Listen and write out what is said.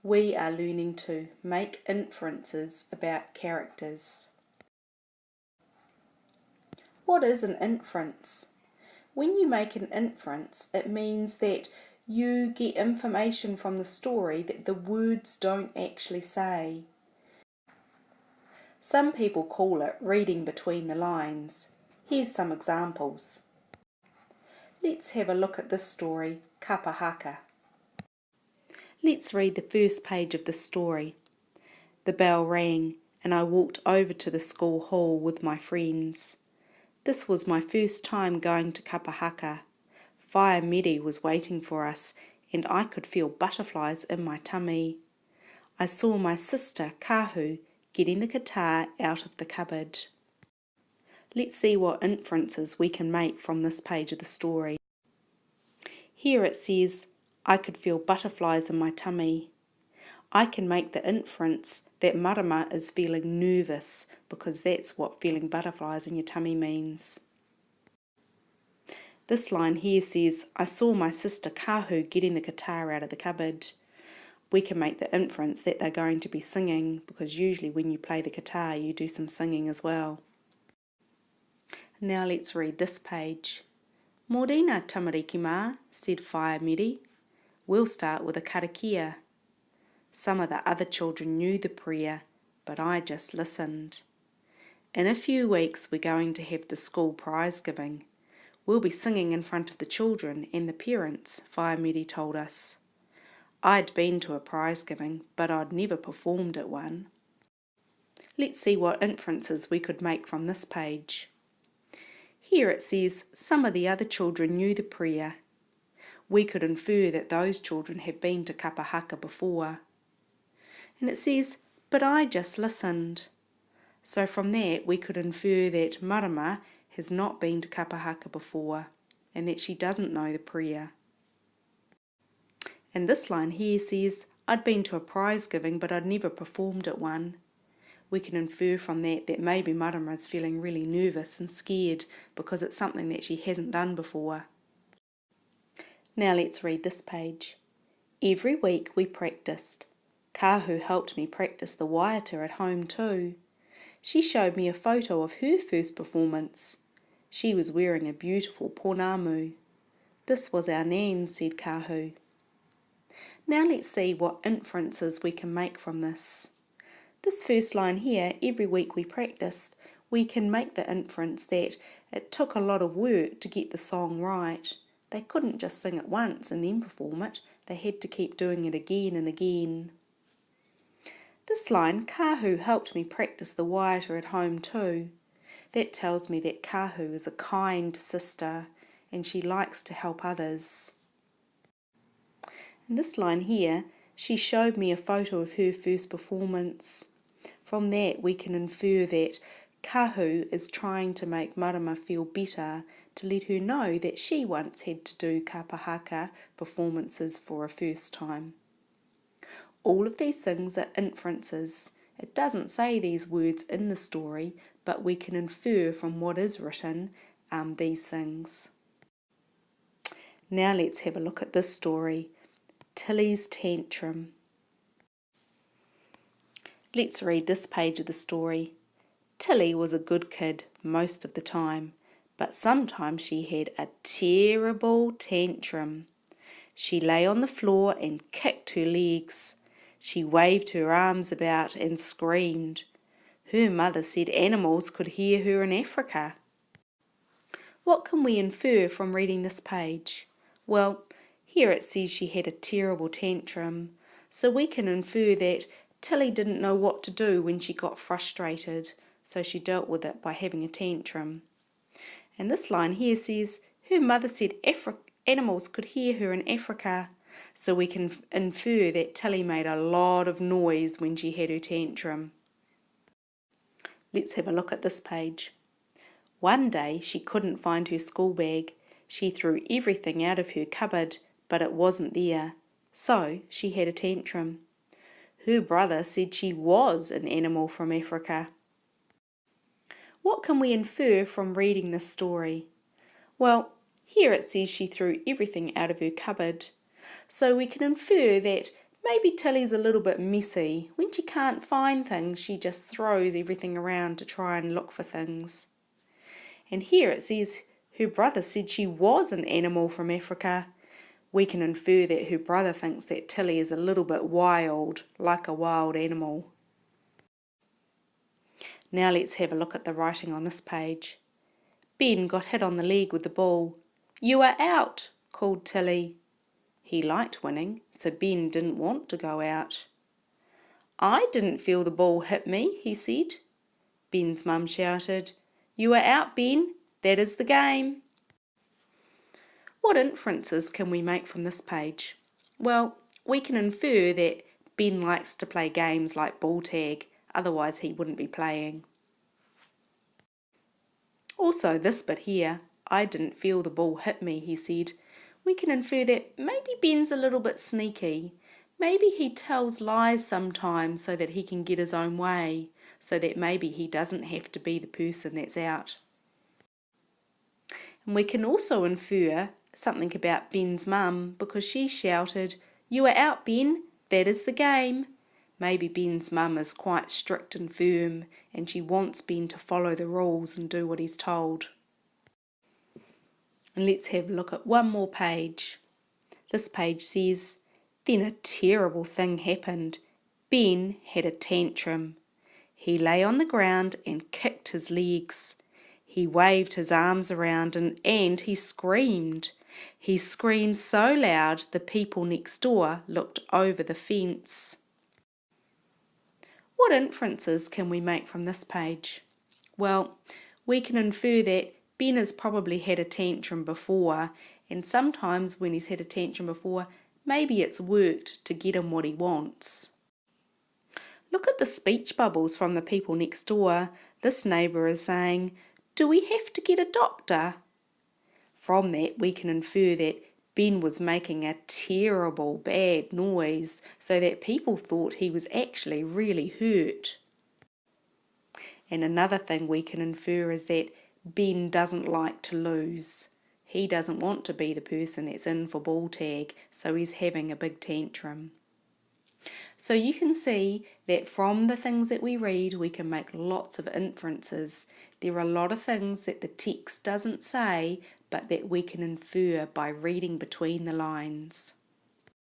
We are learning to make inferences about characters. What is an inference? When you make an inference, it means that you get information from the story that the words don't actually say. Some people call it reading between the lines. Here's some examples. Let's have a look at this story, Kapa Haka. Let's read the first page of the story. The bell rang, and I walked over to the school hall with my friends. This was my first time going to Kapa Haka. Whaia Mere was waiting for us, and I could feel butterflies in my tummy. I saw my sister, Kahu, getting the guitar out of the cupboard. Let's see what inferences we can make from this page of the story. Here it says, I could feel butterflies in my tummy. I can make the inference that Marama is feeling nervous because that's what feeling butterflies in your tummy means. This line here says, I saw my sister Kahu getting the guitar out of the cupboard. We can make the inference that they're going to be singing because usually when you play the guitar you do some singing as well. Now let's read this page. Morena tamariki mā, said Whaia Mere. We'll start with a karakia. Some of the other children knew the prayer, but I just listened. In a few weeks we're going to have the school prize giving. We'll be singing in front of the children and the parents, Whaia Mere told us. I'd been to a prize giving, but I'd never performed at one. Let's see what inferences we could make from this page. Here it says, some of the other children knew the prayer. We could infer that those children had been to Kapa Haka before. And it says, but I just listened. So from that we could infer that Marama has not been to Kapa Haka before and that she doesn't know the prayer. And this line here says, I'd been to a prize giving but I'd never performed at one. We can infer from that maybe Marama is feeling really nervous and scared because it's something that she hasn't done before. Now let's read this page. Every week we practiced. Kahu helped me practice the waiata at home too. She showed me a photo of her first performance. She was wearing a beautiful ponamu. This was our nan, said Kahu. Now let's see what inferences we can make from this. This first line here, every week we practiced, we can make the inference that it took a lot of work to get the song right. They couldn't just sing it once and then perform it. They had to keep doing it again and again. This line, Kahu helped me practice the waiata at home too. That tells me that Kahu is a kind sister and she likes to help others. And this line here, she showed me a photo of her first performance. From that we can infer that Kahu is trying to make Marama feel better, to let her know that she once had to do Kapa Haka performances for a first time. All of these things are inferences. It doesn't say these words in the story, but we can infer from what is written these things. Now let's have a look at this story, Tilly's Tantrum. Let's read this page of the story. Tilly was a good kid most of the time, but sometimes she had a terrible tantrum. She lay on the floor and kicked her legs. She waved her arms about and screamed. Her mother said animals could hear her in Africa. What can we infer from reading this page? Well, here it says she had a terrible tantrum, so we can infer that Tilly didn't know what to do when she got frustrated, so she dealt with it by having a tantrum. And this line here says, her mother said animals could hear her in Africa, so we can infer that Tilly made a lot of noise when she had her tantrum. Let's have a look at this page. One day she couldn't find her school bag. She threw everything out of her cupboard, but it wasn't there, so she had a tantrum. Her brother said she was an animal from Africa. What can we infer from reading this story? Well, here it says she threw everything out of her cupboard, so we can infer that Maybe Tilly's a little bit messy. When she can't find things, she just throws everything around to try and look for things. And here it says her brother said she was an animal from Africa. We can infer that her brother thinks that Tilly is a little bit wild, like a wild animal. Now let's have a look at the writing on this page. Ben got hit on the leg with the ball. "You are out," called Tilly. He liked winning, so Ben didn't want to go out. "I didn't feel the ball hit me," he said. Ben's mum shouted, "You are out, Ben. That is the game." What inferences can we make from this page? Well, we can infer that Ben likes to play games like ball tag, otherwise he wouldn't be playing. Also, this bit here, "I didn't feel the ball hit me," he said. We can infer that maybe Ben's a little bit sneaky. Maybe he tells lies sometimes so that he can get his own way, so that maybe he doesn't have to be the person that's out. And we can also infer something about Ben's mum because she shouted, "You are out, Ben. That is the game." Maybe Ben's mum is quite strict and firm and she wants Ben to follow the rules and do what he's told. And let's have a look at one more page. This page says, "Then a terrible thing happened. Ben had a tantrum. He lay on the ground and kicked his legs. He waved his arms around and he screamed. He screamed so loud the people next door looked over the fence." What inferences can we make from this page? Well, we can infer that Ben has probably had a tantrum before, and sometimes when he's had a tantrum before, maybe it's worked to get him what he wants. Look at the speech bubbles from the people next door. This neighbour is saying, "Do we have to get a doctor?" From that, we can infer that Ben was making a terrible bad noise so that people thought he was actually really hurt. And another thing we can infer is that Ben doesn't like to lose. He doesn't want to be the person that's in for ball tag, so he's having a big tantrum. So you can see that from the things that we read, we can make lots of inferences. There are a lot of things that the text doesn't say, but that we can infer by reading between the lines.